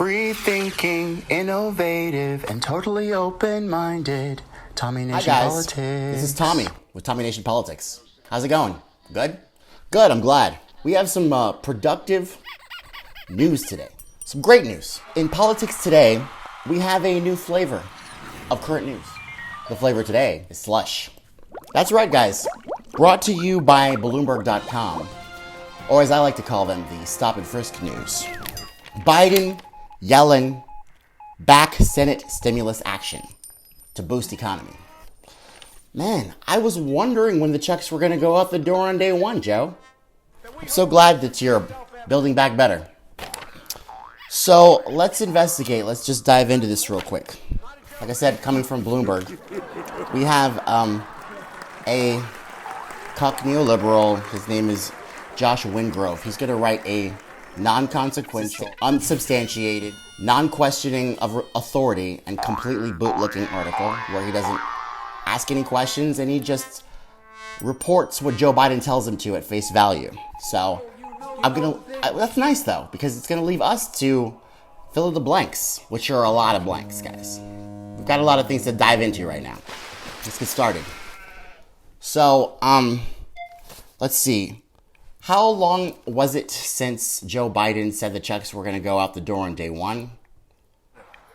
Free thinking, innovative, and totally open-minded. Tommy Nation Hi guys, Politics. This is Tommy with Tommy Nation Politics. How's it going? Good? Good, I'm glad. We have some productive news today. Some great news. In politics today, we have a new flavor of current news. The flavor today is slush. That's right, guys. Brought to you by Bloomberg.com, or as I like to call them, the Stop and Frisk News. Biden yelling back Senate stimulus action to boost economy. Man, I was wondering when the checks were going to go out the door on day one, Joe. I'm so glad that you're building back better. So let's investigate. Let's just dive into this real quick. Like I said, coming from Bloomberg, we have a cuck neoliberal. His name is Josh Wingrove. He's going to write a non-consequential, unsubstantiated, non-questioning of authority, and completely bootlicking article where he doesn't ask any questions and he just reports what Joe Biden tells him to at face value. So that's nice though, because it's gonna leave us to fill in the blanks, which are a lot of blanks, guys. We've got a lot of things to dive into right now. Let's get started. So, let's see. How long was it since Joe Biden said the checks were going to go out the door on day one?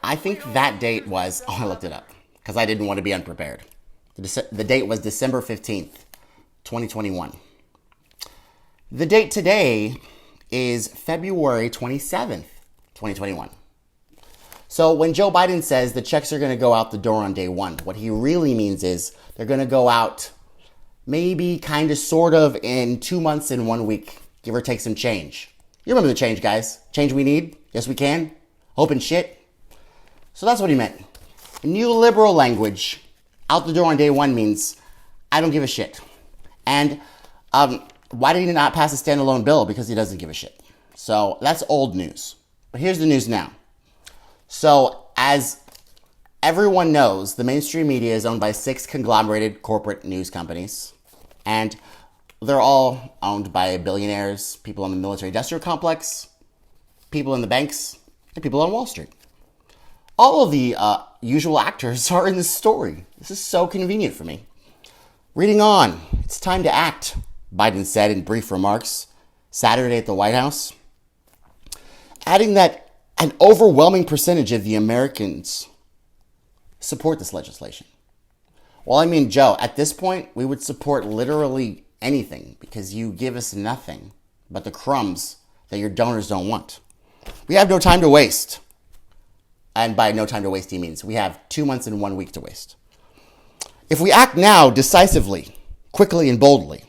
I think that date was, I looked it up because I didn't want to be unprepared. The date was December 15th, 2021. The date today is February 27th, 2021. So when Joe Biden says the checks are going to go out the door on day one, what he really means is they're going to go out maybe, kind of, sort of, in 2 months and 1 week, give or take some change. You remember the change, guys. Change we need. Yes, we can. Open shit. So that's what he meant. New liberal language, out the door on day one means, I don't give a shit. And why did he not pass a standalone bill? Because he doesn't give a shit. So that's old news. But here's the news now. So as everyone knows, the mainstream media is owned by 6 conglomerated corporate news companies. And they're all owned by billionaires, people in the military-industrial complex, people in the banks, and people on Wall Street. All of the usual actors are in this story. This is so convenient for me. Reading on, it's time to act, Biden said in brief remarks Saturday at the White House, adding that an overwhelming percentage of the Americans support this legislation. Well, I mean, Joe, at this point, we would support literally anything because you give us nothing but the crumbs that your donors don't want. We have no time to waste. And by no time to waste, he means we have 2 months and 1 week to waste. If we act now decisively, quickly and boldly,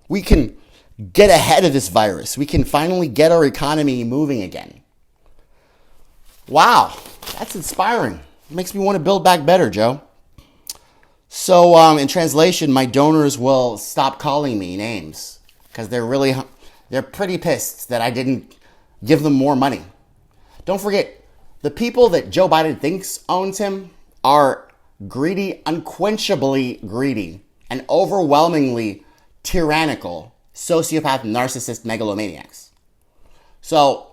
we can get ahead of this virus. We can finally get our economy moving again. Wow, that's inspiring. It makes me want to build back better, Joe. So, in translation, my donors will stop calling me names because they're pretty pissed that I didn't give them more money. Don't forget, the people that Joe Biden thinks owns him are greedy, unquenchably greedy, and overwhelmingly tyrannical, sociopath, narcissist megalomaniacs. So,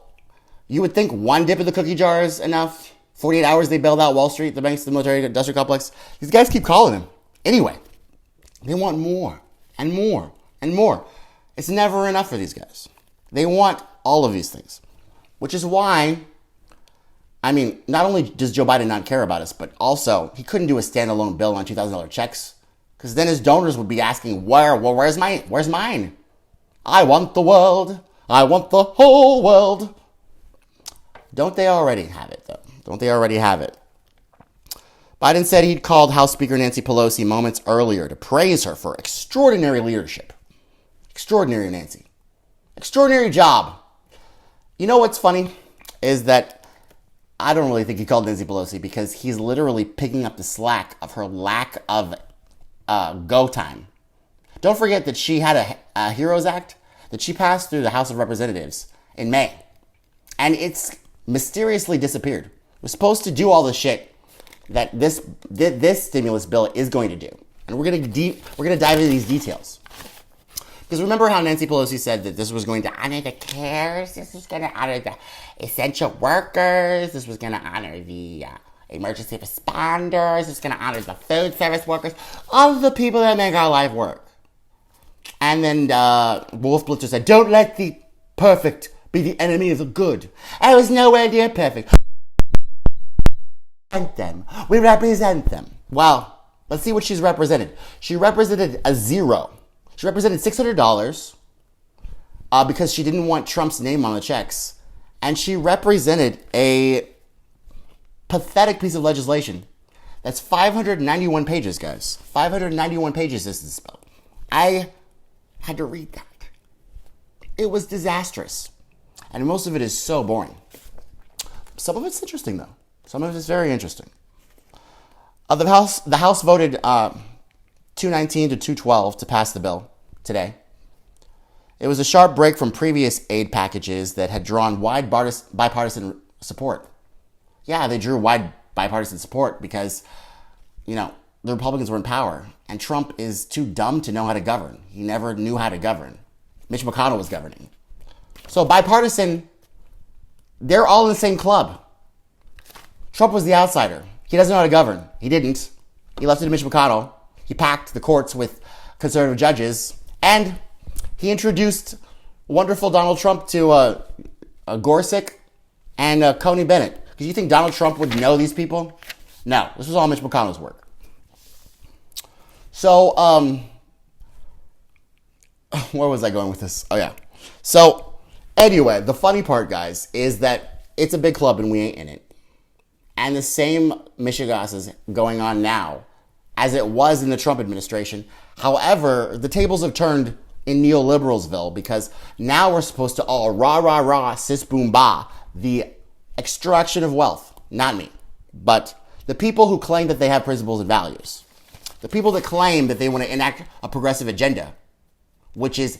you would think one dip in the cookie jar is enough. 48 hours they bailed out Wall Street, the banks, the military industrial complex. These guys keep calling him. Anyway, they want more and more and more. It's never enough for these guys. They want all of these things. Which is why, I mean, not only does Joe Biden not care about us, but also he couldn't do a standalone bill on $2,000 checks. Because then his donors would be asking, where's mine? Where's mine? I want the world. I want the whole world. Don't they already have it, though? Don't they already have it? Biden said he'd called House Speaker Nancy Pelosi moments earlier to praise her for extraordinary leadership. Extraordinary, Nancy. Extraordinary job. You know what's funny is that I don't really think he called Nancy Pelosi because he's literally picking up the slack of her lack of go time. Don't forget that she had a HEROES Act that she passed through the House of Representatives in May. And it's mysteriously disappeared. We're supposed to do all the shit that this stimulus bill is going to do. And we're going to dive into these details. Because remember how Nancy Pelosi said that this was going to honor the CARES, this was going to honor the essential workers, this was going to honor the emergency responders, this was going to honor the food service workers, all of the people that make our life work. And then Wolf Blitzer said, don't let the perfect be the enemy of the good. And it was nowhere near perfect. We represent them. Well, let's see what she's represented. She represented a zero. She represented $600 because she didn't want Trump's name on the checks. And she represented a pathetic piece of legislation. That's 591 pages, guys. 591 pages this is spelled. I had to read that. It was disastrous. And most of it is so boring. Some of it's interesting, though. Some of it is very interesting. The House voted 219 to 212 to pass the bill today. It was a sharp break from previous aid packages that had drawn wide bipartisan support. Yeah, they drew wide bipartisan support because, the Republicans were in power. And Trump is too dumb to know how to govern. He never knew how to govern. Mitch McConnell was governing. So bipartisan, they're all in the same club. Trump was the outsider. He doesn't know how to govern. He didn't. He left it to Mitch McConnell. He packed the courts with conservative judges. And he introduced wonderful Donald Trump to Gorsuch and Coney Bennett. Because you think Donald Trump would know these people? No. This was all Mitch McConnell's work. So, where was I going with this? Oh, yeah. So, anyway, the funny part, guys, is that it's a big club and we ain't in it. And the same mishigas is going on now as it was in the Trump administration. However, the tables have turned in neoliberalsville because now we're supposed to all rah, sis, boom, bah, the extraction of wealth. Not me, but the people who claim that they have principles and values. The people that claim that they want to enact a progressive agenda, which is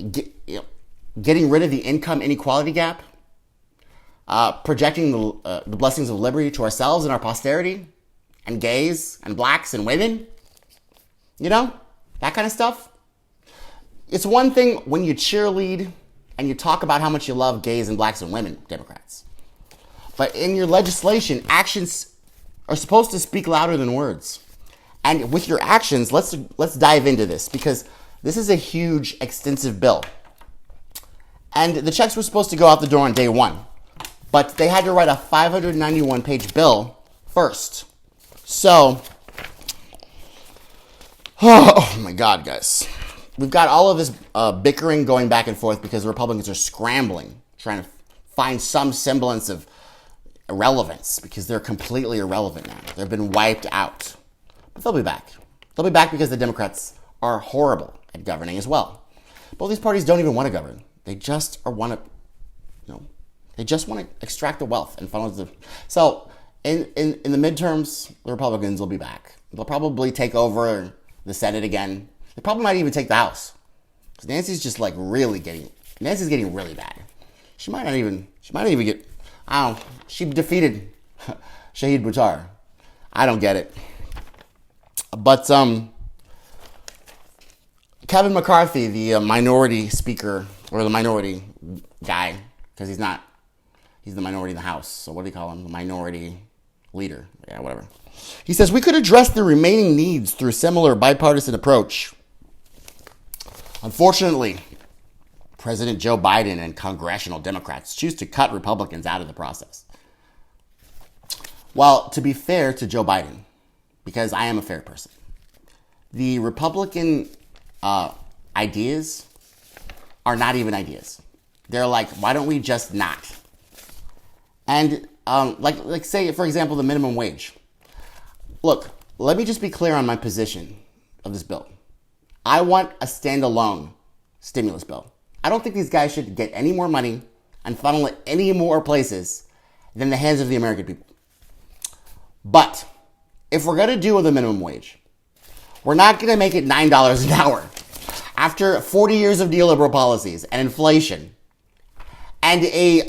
getting rid of the income inequality gap, projecting the blessings of liberty to ourselves and our posterity, and gays, and blacks, and women. That kind of stuff. It's one thing when you cheerlead and you talk about how much you love gays and blacks and women, Democrats. But in your legislation, actions are supposed to speak louder than words. And with your actions, let's dive into this because this is a huge, extensive bill. And the checks were supposed to go out the door on day one. But they had to write a 591-page bill first. So, oh my God, guys. We've got all of this bickering going back and forth because the Republicans are scrambling, trying to find some semblance of irrelevance because they're completely irrelevant now. They've been wiped out. But they'll be back. They'll be back because the Democrats are horrible at governing as well. Both these parties don't even want to govern. They just want to, they just want to extract the wealth and funnel the. So in the midterms, the Republicans will be back. They'll probably take over the Senate again. They probably might even take the House. Because Nancy's just Nancy's getting really bad. She might not even get, she defeated Shahid Buttar. I don't get it. But Kevin McCarthy, the minority speaker, or the minority guy, because he's the minority in the House. So what do you call him? The minority leader. Yeah, whatever. He says, we could address the remaining needs through a similar bipartisan approach. Unfortunately, President Joe Biden and congressional Democrats choose to cut Republicans out of the process. Well, to be fair to Joe Biden, because I am a fair person, the Republican ideas are not even ideas. They're like, why don't we just not? And like say, for example, the minimum wage. Look, let me just be clear on my position of this bill. I want a standalone stimulus bill. I don't think these guys should get any more money and funnel it any more places than the hands of the American people. But if we're going to do with a minimum wage, we're not going to make it $9 an hour. After 40 years of neoliberal policies and inflation and a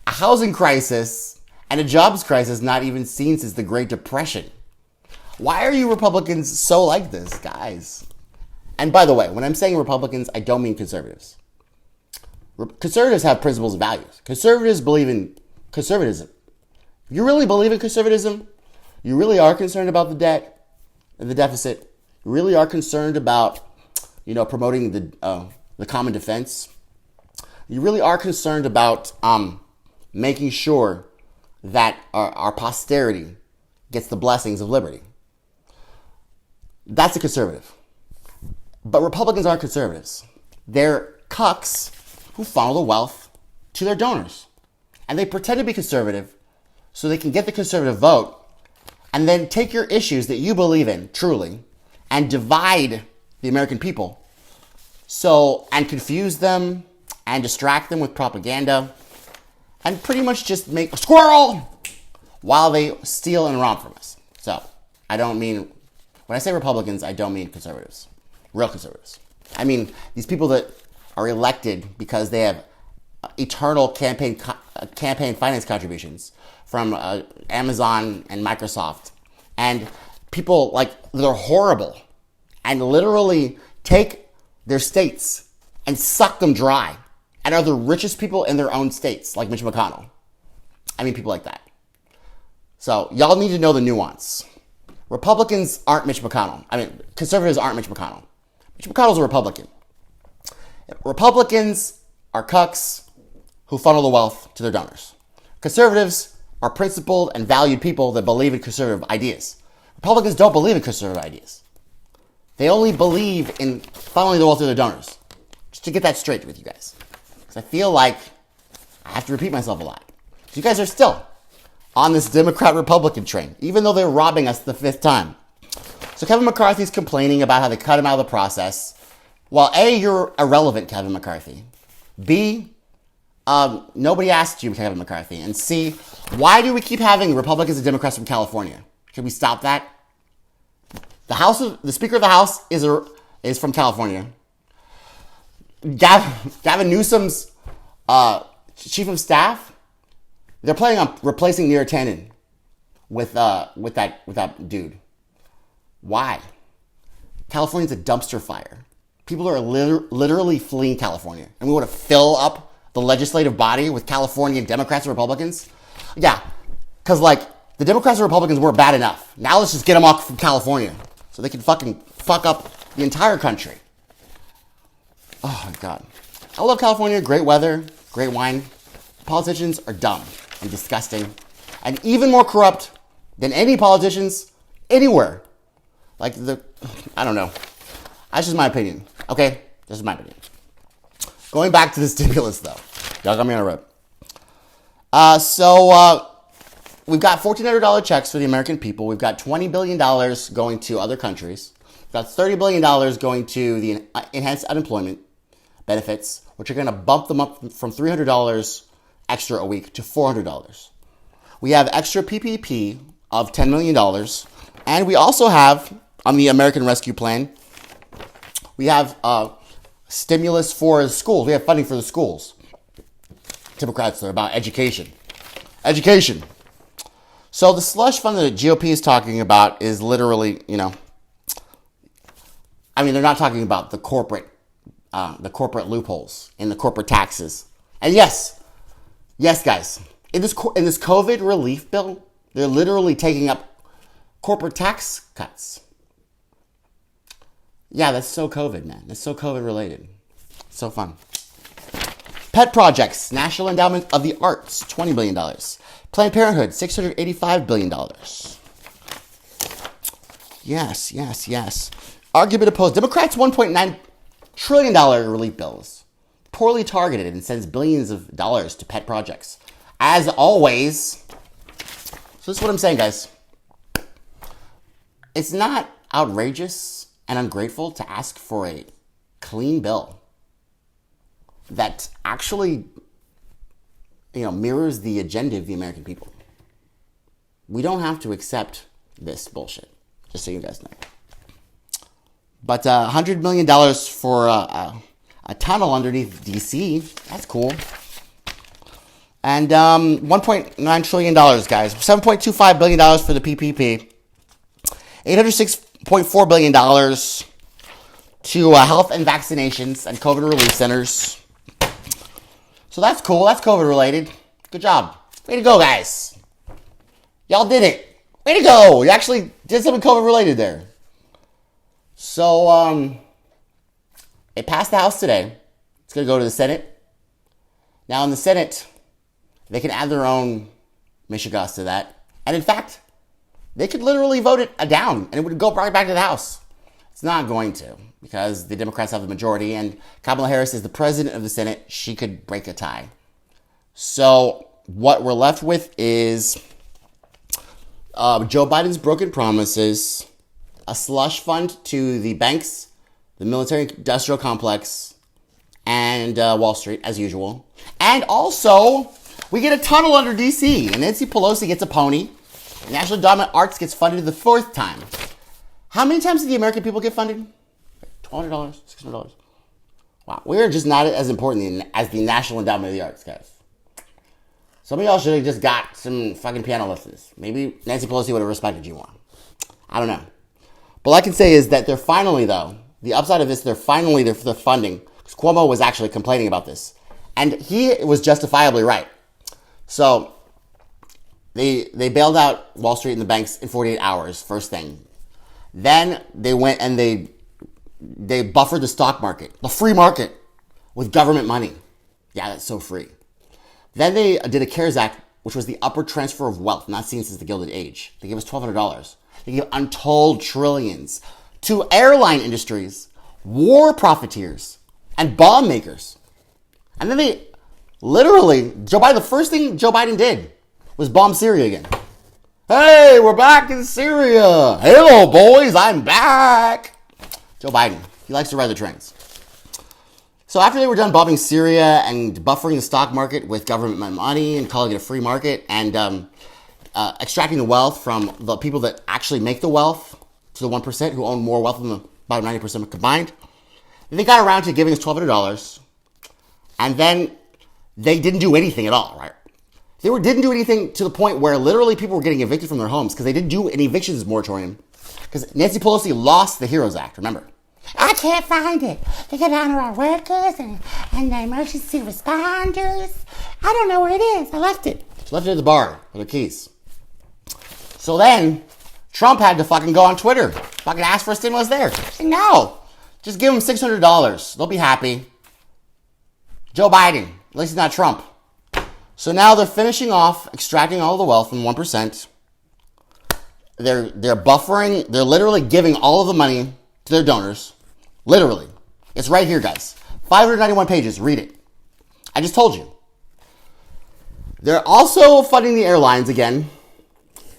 housing crisis and a jobs crisis not even seen since the Great Depression. Why are you Republicans so like this, guys? And by the way, when I'm saying Republicans, I don't mean conservatives. Conservatives have principles and values. Conservatives believe in conservatism. If you really believe in conservatism, you really are concerned about the debt and the deficit. You really are concerned about, promoting the common defense. You really are concerned about making sure that our posterity gets the blessings of liberty. That's a conservative. But Republicans aren't conservatives. They're cucks who funnel the wealth to their donors. And they pretend to be conservative so they can get the conservative vote and then take your issues that you believe in, truly, and divide the American people. And confuse them and distract them with propaganda and pretty much just make a squirrel while they steal and rob from us. So, when I say Republicans, I don't mean conservatives. Real conservatives. I mean these people that are elected because they have eternal campaign finance contributions from Amazon and Microsoft. And people they're horrible and literally take their states and suck them dry and are the richest people in their own states, like Mitch McConnell. I mean, people like that. So y'all need to know the nuance. Republicans aren't Mitch McConnell. Conservatives aren't Mitch McConnell. Mitch McConnell's a Republican. Republicans are cucks who funnel the wealth to their donors. Conservatives are principled and valued people that believe in conservative ideas. Republicans don't believe in conservative ideas. They only believe in funneling the wealth to their donors. Just to get that straight with you guys. Because I feel like I have to repeat myself a lot. So you guys are still on this Democrat-Republican train, even though they're robbing us the fifth time. So Kevin McCarthy's complaining about how they cut him out of the process. Well, A, you're irrelevant, Kevin McCarthy. B, nobody asked you, Kevin McCarthy. And C, why do we keep having Republicans and Democrats from California? Can we stop that? The Speaker of the House is from California. Gavin Newsom's chief of staff, they're planning on replacing Neera Tanden with that dude. Why? California's a dumpster fire. People are literally fleeing California. And we want to fill up the legislative body with Californian Democrats and Republicans? Yeah, because the Democrats and Republicans weren't bad enough. Now let's just get them off from California so they can fucking fuck up the entire country. Oh my God. I love California. Great weather, great wine. Politicians are dumb and disgusting and even more corrupt than any politicians anywhere. I don't know. That's just my opinion. Okay? This is my opinion. Going back to the stimulus, though. Y'all got me on a road. We've got $1,400 checks for the American people. We've got $20 billion going to other countries. We've got $30 billion going to the enhanced unemployment benefits, which are going to bump them up from $300 extra a week to $400. We have extra PPP of $10 million. And we also have, on the American Rescue Plan, we have stimulus for schools. We have funding for the schools. Democrats are about education. Education. So the slush fund that the GOP is talking about is literally, they're not talking about the corporate loopholes in the corporate taxes. And yes, guys, in this COVID relief bill, they're literally taking up corporate tax cuts. Yeah, that's so COVID, man. That's so COVID related. So fun. Pet projects, National Endowment of the Arts, $20 billion. Planned Parenthood, $685 billion. Yes. Argument opposed. Democrats' $1.9 trillion relief bills. Poorly targeted and sends billions of dollars to pet projects. As always. So this is what I'm saying, guys. It's not outrageous and ungrateful to ask for a clean bill that actually, mirrors the agenda of the American people. We don't have to accept this bullshit, just so you guys know. But $100 million for a tunnel underneath D.C., that's cool. And $1.9 trillion, guys. $7.25 billion for the PPP. $806.4 billion to health and vaccinations and COVID relief centers. So that's cool. That's COVID related. Good job. Way to go, guys. Y'all did it. Way to go. You actually did something COVID related there. So, it passed the House today. It's going to go to the Senate. Now, in the Senate, they can add their own mishigas to that. And in fact, they could literally vote it down and it would go right back to the House. It's not going to because the Democrats have the majority and Kamala Harris is the president of the Senate. She could break a tie. So what we're left with is Joe Biden's broken promises, a slush fund to the banks, the military-industrial complex, and Wall Street, as usual. And also, we get a tunnel under D.C., and Nancy Pelosi gets a pony. National Endowment Arts gets funded the 4th time. How many times did the American people get funded? $200, $600. Wow, we're just not as important as the National Endowment of the Arts, guys. Some of y'all should have just got some fucking piano lessons. Maybe Nancy Pelosi would have respected you more. I don't know. But all I can say is that they're finally, though, the upside of this, they're funding. Because Cuomo was actually complaining about this. And he was justifiably right. So, they bailed out Wall Street and the banks in 48 hours, first thing. Then they went and they buffered the stock market, the free market, with government money. Yeah, that's so free. Then they did a CARES Act, which was the upward transfer of wealth, not seen since the Gilded Age. They gave us $1,200. They gave untold trillions to airline industries, war profiteers, and bomb makers. And then they literally, the first thing Joe Biden did was bomb Syria again. Hey, we're back in Syria. Hello, boys, I'm back. Joe Biden, he likes to ride the trains. So after they were done bombing Syria and buffering the stock market with government money and calling it a free market and extracting the wealth from the people that actually make the wealth to the 1% who own more wealth than the about 90% combined, they got around to giving us $1,200. And then they didn't do anything at all, right? They didn't do anything to the point where literally people were getting evicted from their homes because they didn't do an evictions moratorium because Nancy Pelosi lost the HEROES Act, remember? I can't find it. They get honor our workers and the emergency responders. I don't know where it is. I left it. She left it at the bar with her keys. So then Trump had to fucking go on Twitter, fucking ask for a stimulus there. No. Just give them $600. They'll be happy. Joe Biden. At least he's not Trump. So now they're finishing off extracting all the wealth from 1%. They're buffering. They're literally giving all of the money to their donors. Literally. It's right here, guys. 591 pages. Read it. I just told you. They're also funding the airlines again.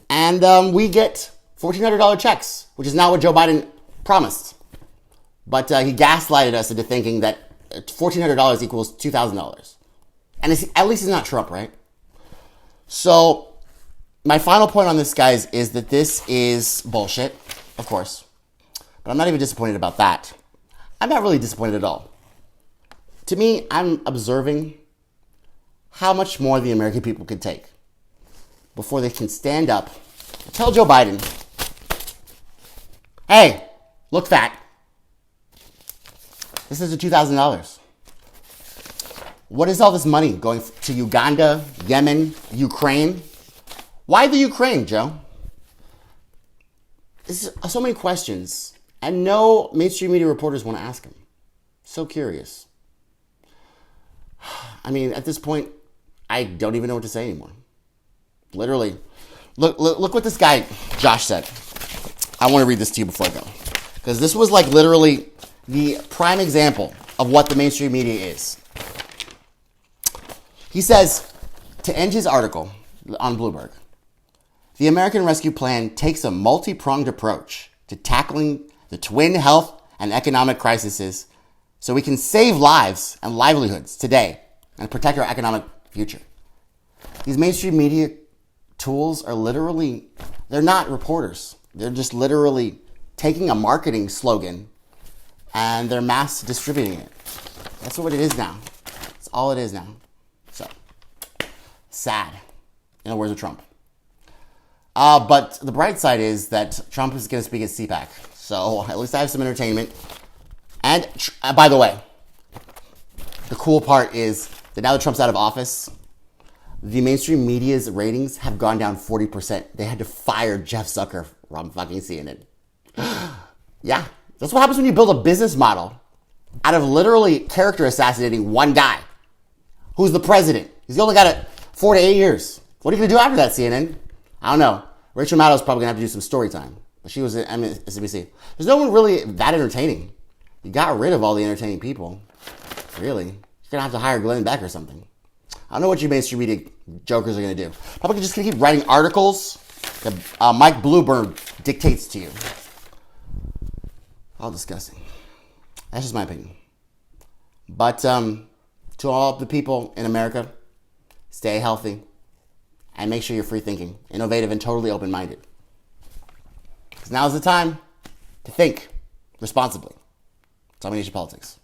And we get $1,400 checks, which is not what Joe Biden promised. But he gaslighted us into thinking that $1,400 equals $2,000. And at least he's not Trump, right? So my final point on this, guys, is that this is bullshit, of course. But I'm not even disappointed about that. I'm not really disappointed at all. To me, I'm observing how much more the American people can take before they can stand up and tell Joe Biden, hey, look fat. This is $2,000. What is all this money going to Uganda, Yemen, Ukraine? Why the Ukraine, Joe? This is so many questions, and no mainstream media reporters want to ask him. So curious. I mean, at this point, I don't even know what to say anymore. Literally. Look what this guy, Josh, said. I want to read this to you before I go. Because this was like literally the prime example of what the mainstream media is. He says, to end his article on Bloomberg, the American Rescue Plan takes a multi-pronged approach to tackling the twin health and economic crises so we can save lives and livelihoods today and protect our economic future. These mainstream media tools are literally, they're not reporters. They're just literally taking a marketing slogan and they're mass distributing it. That's what it is now. That's all it is now. So, sad, in the words of Trump. But the bright side is that Trump is going to speak at CPAC. So at least I have some entertainment. And by the way, the cool part is that now that Trump's out of office, the mainstream media's ratings have gone down 40%. They had to fire Jeff Zucker from fucking CNN. Yeah, that's what happens when you build a business model out of literally character assassinating one guy who's the president. He's only got it 4 to 8 years. What are you going to do after that, CNN? I don't know. Rachel Maddow's probably going to have to do some story time. But she was at MSNBC. There's no one really that entertaining. You got rid of all the entertaining people. Really. You're going to have to hire Glenn Beck or something. I don't know what you mainstream media jokers are going to do. Probably just going to keep writing articles that Mike Bloomberg dictates to you. All disgusting. That's just my opinion. But to all the people in America, stay healthy and make sure you're free thinking, innovative, and totally open-minded. Because now's the time to think responsibly. Domination Politics.